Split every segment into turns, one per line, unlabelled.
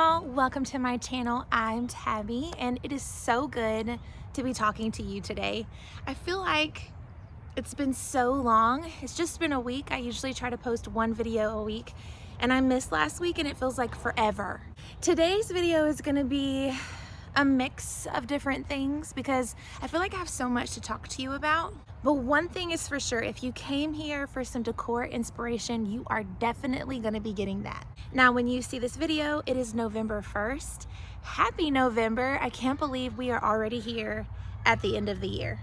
y'all, welcome to my channel. I'm Tabby and it is so good to be talking to you today. I feel like it's been so long. It's just been a week. I usually try to post one video a week and I missed last week and it feels like forever. Today's video is gonna be a mix of different things because I feel like I have so much to talk to you about. But one thing is for sure, if you came here for some decor inspiration, you are definitely gonna be getting that. Now, when you see this video, it is November 1st. Happy November. I can't believe we are already here at the end of the year.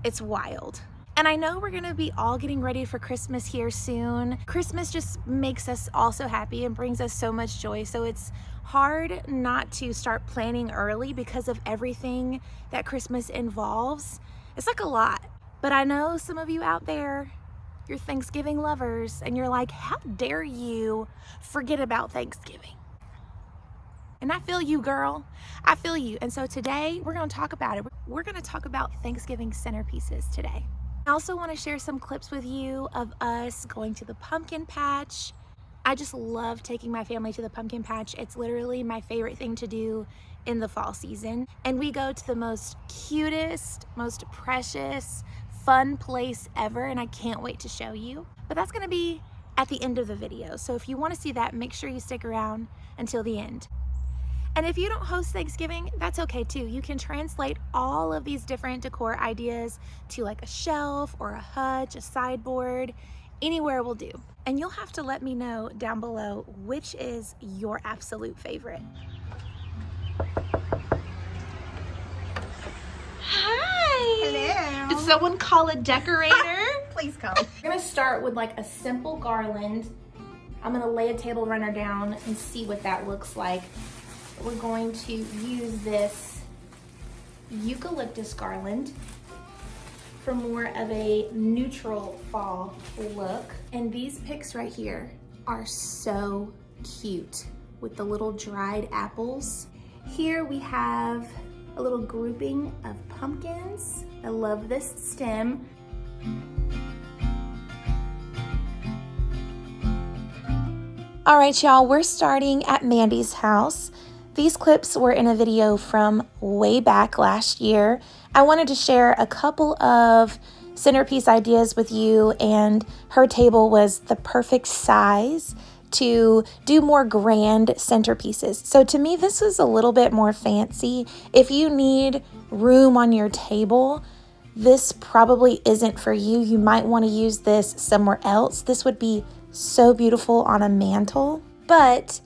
It's wild. And I know we're gonna be all getting ready for Christmas here soon. Christmas just makes us all so happy and brings us so much joy. So it's hard not to start planning early because of everything that Christmas involves. It's like a lot. But I know some of you out there, you're Thanksgiving lovers, and you're like, how dare you forget about Thanksgiving? And I feel you, girl. I feel you. And so today we're gonna talk about it. We're gonna talk about Thanksgiving centerpieces today. I also wanna share some clips with you of us going to the pumpkin patch. I just love taking my family to the pumpkin patch. It's literally my favorite thing to do in the fall season. And we go to the most cutest, most precious, fun place ever, and I can't wait to show you. But that's gonna be at the end of the video. So if you wanna see that, make sure you stick around until the end. And if you don't host Thanksgiving, that's okay too. You can translate all of these different decor ideas to like a shelf or a hutch, a sideboard, anywhere will do. And you'll have to let me know down below which is your absolute favorite. Hi!
Hello!
Did someone call a decorator?
Please come.
We're gonna start with like a simple garland. I'm gonna lay a table runner down and see what that looks like. We're going to use this eucalyptus garland for more of a neutral fall look. And these picks right here are so cute with the little dried apples. Here we have a little grouping of pumpkins. I love this stem. All right, y'all, we're starting at Mandy's house. These clips were in a video from way back last year. I wanted to share a couple of centerpiece ideas with you, and her table was the perfect size to do more grand centerpieces. So to me, this is a little bit more fancy. If you need room on your table, this probably isn't for you. You might want to use this somewhere else. This would be so beautiful on a mantle, but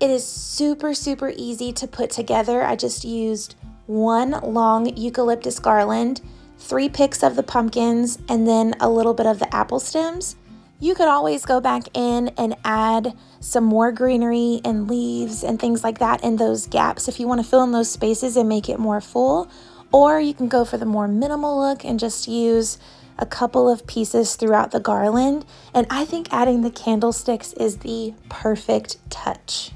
it is super, super easy to put together. I just used one long eucalyptus garland, 3 picks of the pumpkins, and then a little bit of the apple stems. You could always go back in and add some more greenery and leaves and things like that in those gaps if you want to fill in those spaces and make it more full. Or you can go for the more minimal look and just use a couple of pieces throughout the garland. And I think adding the candlesticks is the perfect touch.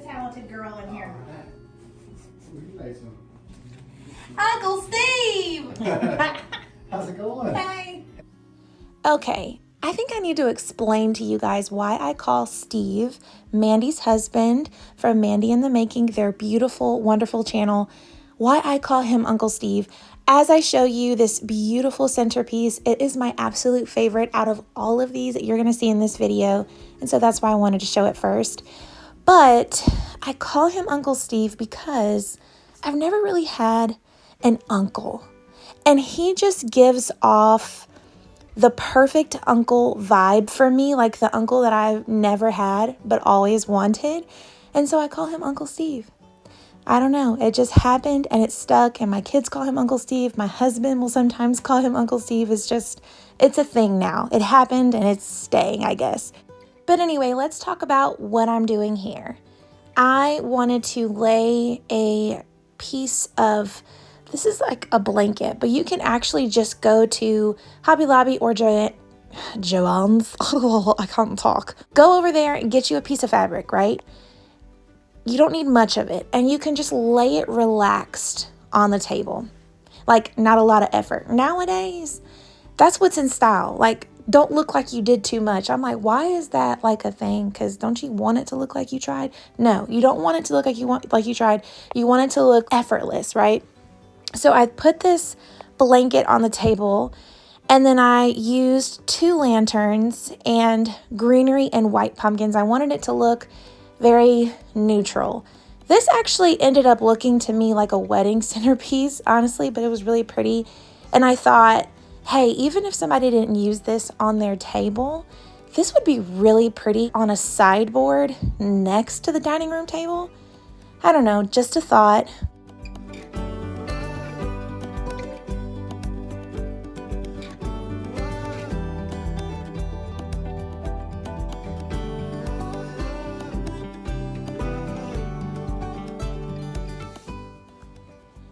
Talented girl in here.
Uncle Steve!
How's it going?
Hey.
Okay, I think I need to explain to you guys why I call Steve, Mandy's husband from Mandy in the Making, their beautiful, wonderful channel, why I call him Uncle Steve. As I show you this beautiful centerpiece, it is my absolute favorite out of all of these that you're going to see in this video, and so that's why I wanted to show it first. But I call him Uncle Steve because I've never really had an uncle. And he just gives off the perfect uncle vibe for me, like the uncle that I've never had but always wanted. And so I call him Uncle Steve. I don't know. It just happened and it stuck, and my kids call him Uncle Steve. My husband will sometimes call him Uncle Steve. It's a thing now. It happened and it's staying, I guess. But anyway, let's talk about what I'm doing here. I wanted to lay a piece of, this is like a blanket, but you can actually just go to Hobby Lobby or Joann's. Oh, I can't talk. Go over there and get you a piece of fabric, right? You don't need much of it, and you can just lay it relaxed on the table. Like, not a lot of effort. Nowadays, that's what's in style. Like, don't look like you did too much. I'm like, why is that like a thing? Because don't you want it to look like you tried? No, you don't want it to look like you tried. You want it to look effortless, right? So I put this blanket on the table, and then I used 2 lanterns and greenery and white pumpkins. I wanted it to look very neutral. This actually ended up looking to me like a wedding centerpiece, honestly, but it was really pretty. And I thought, hey, even if somebody didn't use this on their table, this would be really pretty on a sideboard next to the dining room table. I don't know, just a thought.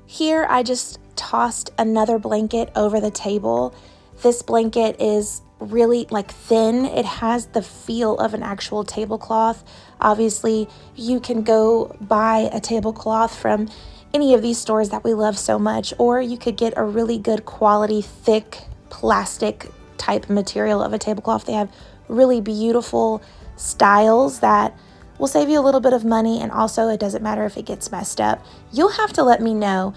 Here, I just tossed another blanket over the table. This blanket is really like thin. It has the feel of an actual tablecloth. Obviously, you can go buy a tablecloth from any of these stores that we love so much, or you could get a really good quality, thick plastic type material of a tablecloth. They have really beautiful styles that will save you a little bit of money, and also it doesn't matter if it gets messed up. You'll have to let me know.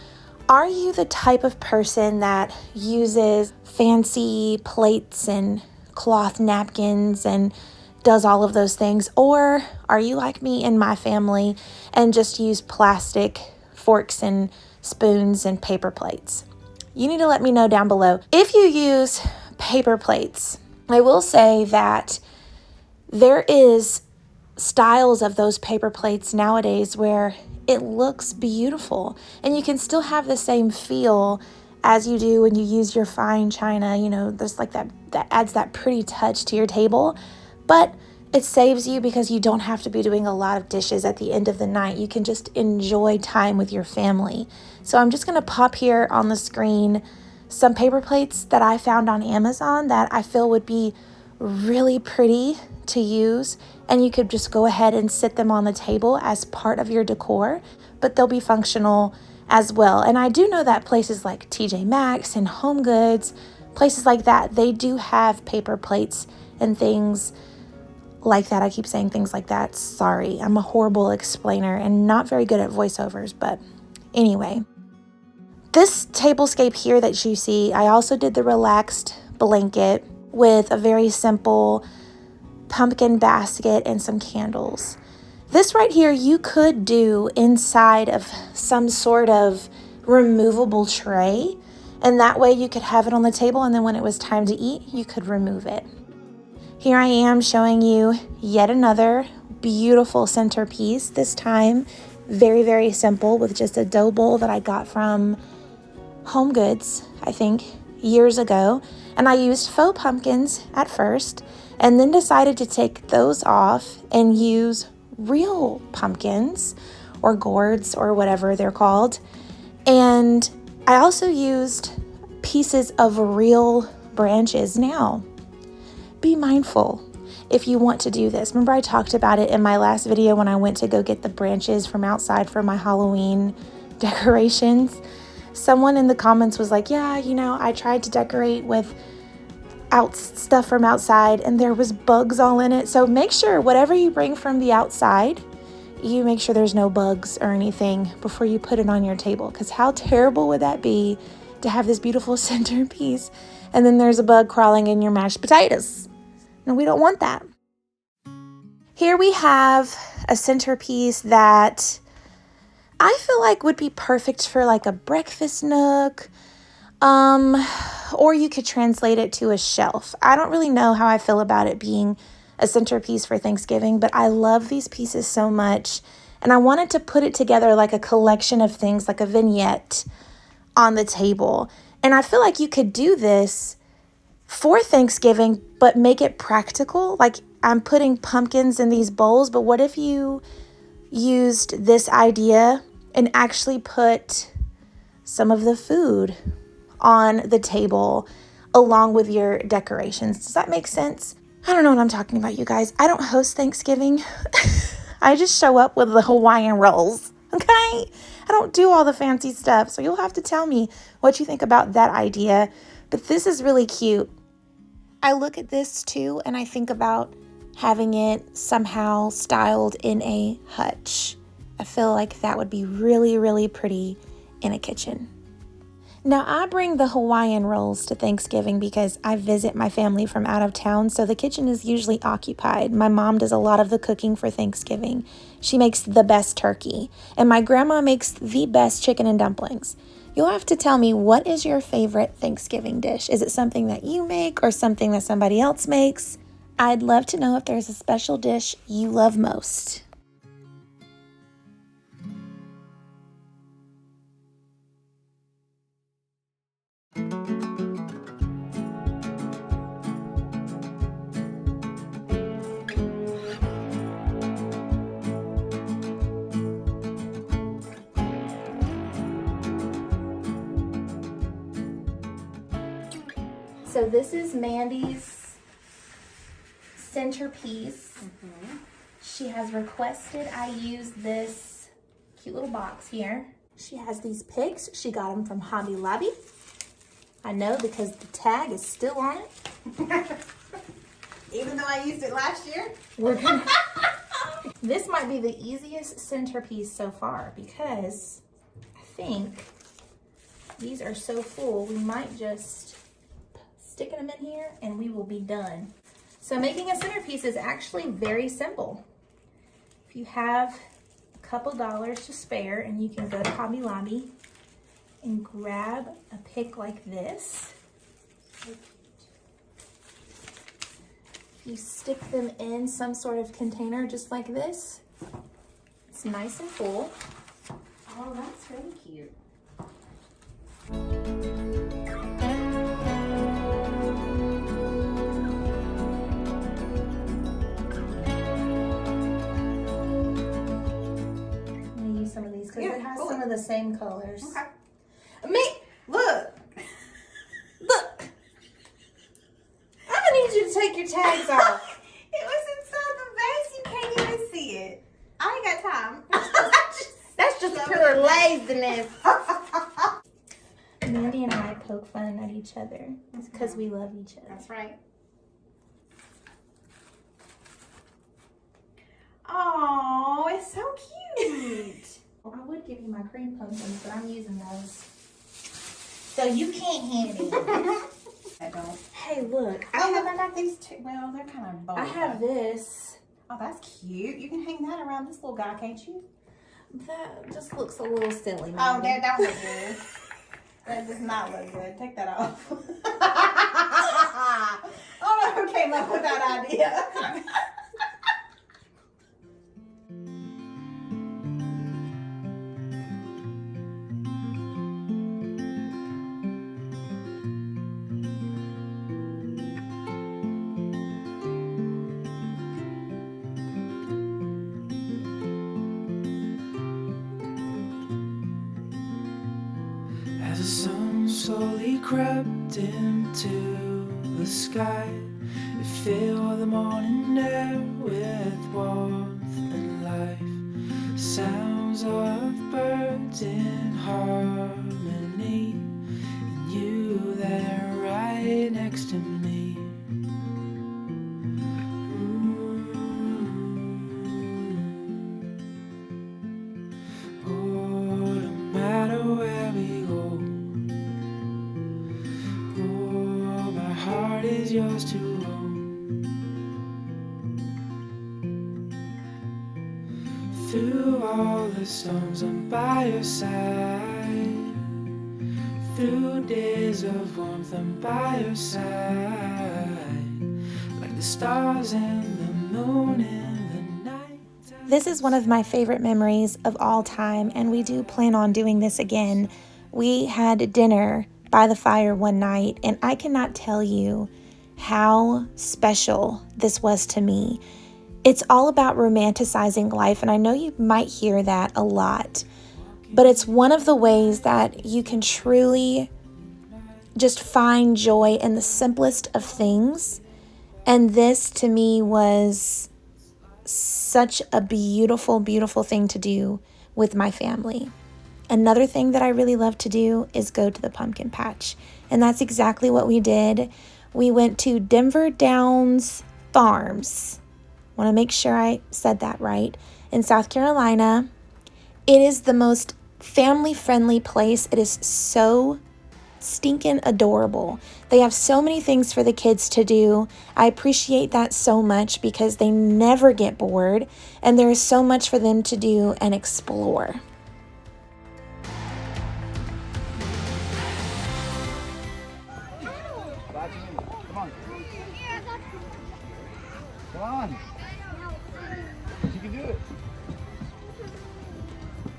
Are you the type of person that uses fancy plates and cloth napkins and does all of those things? Or are you like me and my family and just use plastic forks and spoons and paper plates? You need to let me know down below. If you use paper plates, I will say that there is styles of those paper plates nowadays where it looks beautiful and you can still have the same feel as you do when you use your fine china. You know, there's like that adds that pretty touch to your table, but it saves you because you don't have to be doing a lot of dishes at the end of the night. You can just enjoy time with your family. So I'm just going to pop here on the screen some paper plates that I found on Amazon that I feel would be really pretty to use, and you could just go ahead and sit them on the table as part of your decor, but they'll be functional as well. And I do know that places like TJ Maxx and Home Goods, places like that, they do have paper plates and things like that. I keep saying things like that. Sorry, I'm a horrible explainer and not very good at voiceovers, but anyway. This tablescape here that you see, I also did the relaxed blanket with a very simple pumpkin basket and some candles. This right here you could do inside of some sort of removable tray, and that way you could have it on the table, and then when it was time to eat, you could remove it. Here I am showing you yet another beautiful centerpiece, this time very, very simple, with just a dough bowl that I got from Home Goods, I think, years ago. And I used faux pumpkins at first, and then decided to take those off and use real pumpkins or gourds or whatever they're called. And I also used pieces of real branches. Now, be mindful if you want to do this. Remember, I talked about it in my last video when I went to go get the branches from outside for my Halloween decorations. Someone in the comments was like, yeah, you know, I tried to decorate with stuff from outside and there was bugs all in it. So make sure whatever you bring from the outside, you make sure there's no bugs or anything before you put it on your table. Because how terrible would that be to have this beautiful centerpiece and then there's a bug crawling in your mashed potatoes? No, we don't want that. Here we have a centerpiece that I feel like would be perfect for like a breakfast nook, or you could translate it to a shelf. I don't really know how I feel about it being a centerpiece for Thanksgiving, but I love these pieces so much, And I wanted to put it together like a collection of things, like a vignette on the table. And I feel like you could do this for Thanksgiving, but make it practical. Like I'm putting pumpkins in these bowls, but what if you used this idea and actually put some of the food on the table along with your decorations? Does that make sense? I don't know what I'm talking about, you guys. I don't host Thanksgiving. I just show up with the Hawaiian rolls, okay? I don't do all the fancy stuff, so you'll have to tell me what you think about that idea. But this is really cute. I look at this too, and I think about having it somehow styled in a hutch. I feel like that would be really, really pretty in a kitchen. Now, I bring the Hawaiian rolls to Thanksgiving because I visit my family from out of town, so the kitchen is usually occupied. My mom does a lot of the cooking for Thanksgiving. She makes the best turkey, and my grandma makes the best chicken and dumplings. You'll have to tell me, what is your favorite Thanksgiving dish? Is it something that you make or something that somebody else makes? I'd love to know if there's a special dish you love most. So this is Mandy's Centerpiece. She has requested I use this cute little box here. She has these picks. She got them from Hobby Lobby. I know because the tag is still on it.
Even though I used it last year.
We're gonna... This might be the easiest centerpiece so far because I think these are so full, we might just stick them in here and we will be done. So making a centerpiece is actually very simple. If you have a couple dollars to spare, and you can go to Hobby Lobby and grab a pick like this. You stick them in some sort of container just like this. It's nice and full.
Oh, that's really cute.
I'm gonna use some of these because it has some of the same colors.
Okay.
Look. I'm gonna need you to take your tags off.
It was inside the vase. You can't even see it. I ain't got time.
That's just pure laziness. Mandy and I poke fun at each other because we love each other.
That's right. Oh, it's so cute.
I would give you my cream pumpkins, but I'm using those. So you can't have it.
I don't.
Hey, look.
I got these two. Well, they're kind of bold.
I have this.
Oh, that's cute. You can hang that around this little guy, can't you?
That just looks a little silly.
Oh,
Mandy.
that don't look good. That does not look good. Take that off. Oh, who came up with that idea?
As the sun slowly crept into the sky, it filled the morning air with warmth and life. Sounds of birds in harmony, and you there right next to me. Oh, no matter where we go, oh, my heart is yours to hold. Through all the storms, I'm by your side. Through days of warmth, I'm by your side. Like the stars and the moon in the night time.
This is one of my favorite memories of all time, and we do plan on doing this again. We had dinner by the fire one night, and I cannot tell you how special this was to me. It's all about romanticizing life, and I know you might hear that a lot, but it's one of the ways that you can truly just find joy in the simplest of things. And this to me was such a beautiful, beautiful thing to do with my family. Another thing that I really love to do is go to the pumpkin patch. And that's exactly what we did. We went to Denver Downs Farms. Want to make sure I said that right. In South Carolina. It is the most family-friendly place. It is so stinking adorable. They have so many things for the kids to do. I appreciate that so much because they never get bored and there is so much for them to do and explore.
Come on. Come on. You can do it.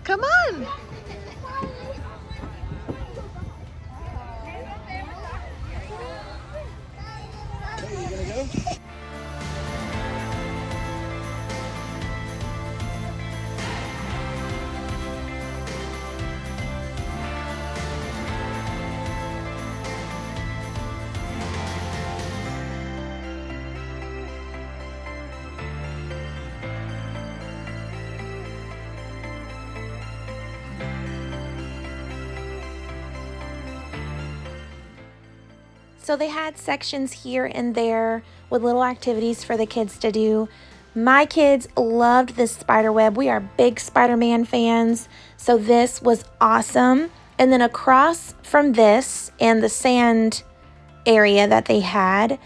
Come on.
Hey, you gonna go?
So they had sections here and there with little activities for the kids to do. My kids loved this spider web. We are big Spider-Man fans, so this was awesome. And then across from this and the sand area that they had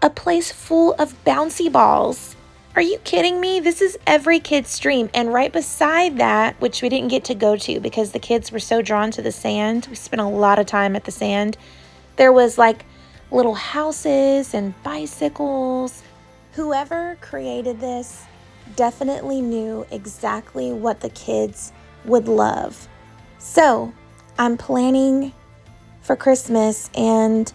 a place full of bouncy balls. Are you kidding me? This is every kid's dream. And right beside that, which we didn't get to go to because the kids were so drawn to the sand, we spent a lot of time at the sand, there was like little houses and bicycles. Whoever created this definitely knew exactly what the kids would love. So I'm planning for Christmas and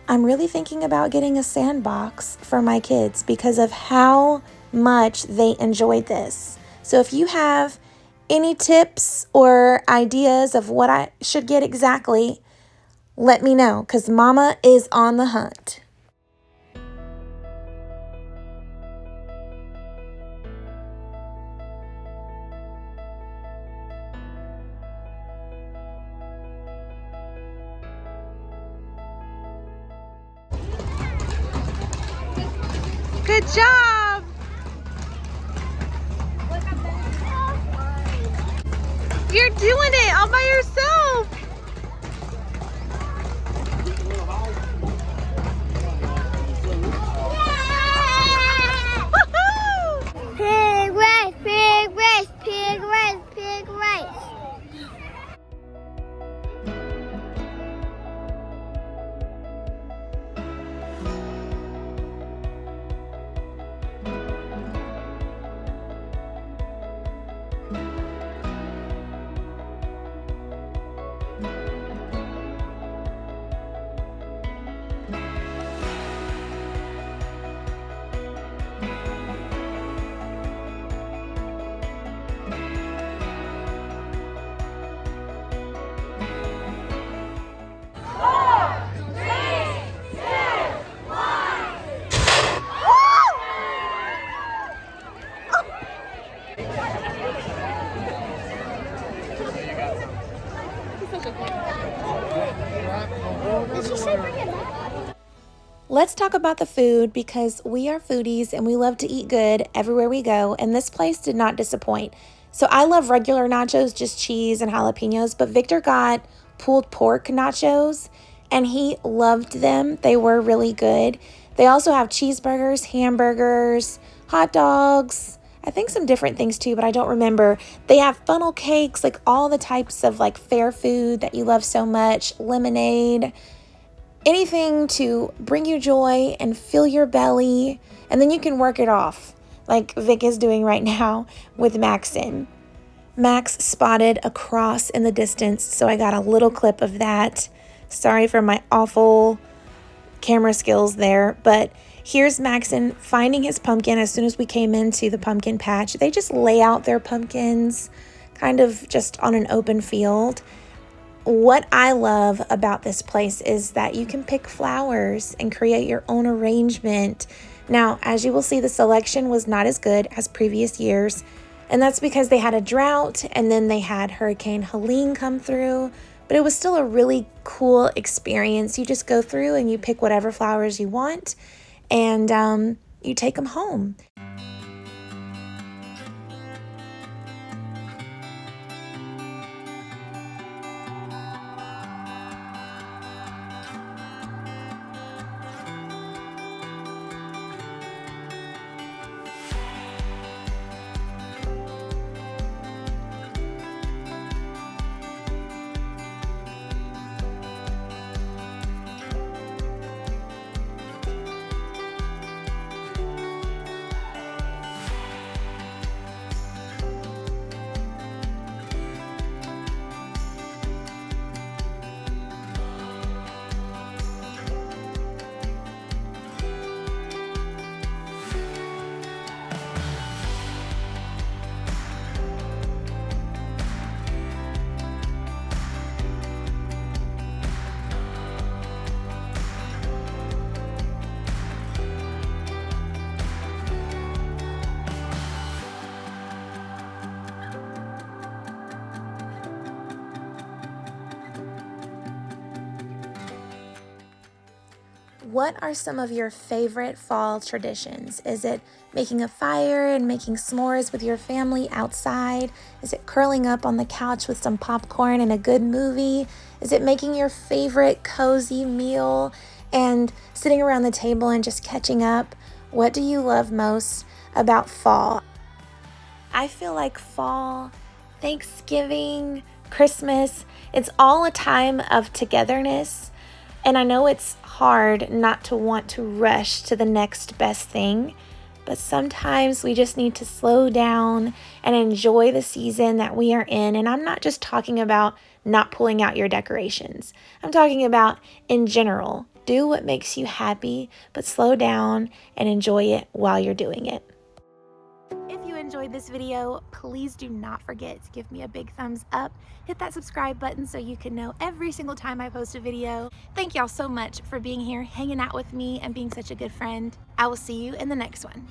I'm really thinking about getting a sandbox for my kids because of how much they enjoyed this. So if you have any tips or ideas of what I should get exactly, let me know because Mama is on the hunt. Good job! You're doing it all by yourself!
Pig race, pig race, pig race, pig race.
Let's talk about the food because we are foodies and we love to eat good everywhere we go, and this place did not disappoint. So I love regular nachos, just cheese and jalapenos, but Victor got pulled pork nachos and he loved them. They were really good. They also have cheeseburgers, hamburgers, hot dogs, I think some different things too, but I don't remember. They have funnel cakes, like all the types of like fair food that you love so much, lemonade, anything to bring you joy and fill your belly, and then you can work it off. like Vic is doing right now with Maxon. Max spotted a cross in the distance, so I got a little clip of that. Sorry for my awful camera skills there, but here's Maxon finding his pumpkin as soon as we came into the pumpkin patch. They just lay out their pumpkins kind of just on an open field. What I love about this place is that you can pick flowers and create your own arrangement. Now, as you will see, the selection was not as good as previous years, and that's because they had a drought and then they had Hurricane Helene come through, but it was still a really cool experience. You just go through and you pick whatever flowers you want, and you take them home. What are some of your favorite fall traditions? Is it making a fire and making s'mores with your family outside? Is it curling up on the couch with some popcorn and a good movie? Is it making your favorite cozy meal and sitting around the table and just catching up? What do you love most about fall? I feel like fall, Thanksgiving, Christmas, it's all a time of togetherness. And I know it's hard not to want to rush to the next best thing, but sometimes we just need to slow down and enjoy the season that we are in. And I'm not just talking about not pulling out your decorations. I'm talking about in general. Do what makes you happy, but slow down and enjoy it while you're doing it. If you enjoyed this video, please do not forget to give me a big thumbs up. Hit that subscribe button so you can know every single time I post a video. Thank y'all so much for being here, hanging out with me, and being such a good friend. I will see you in the next one.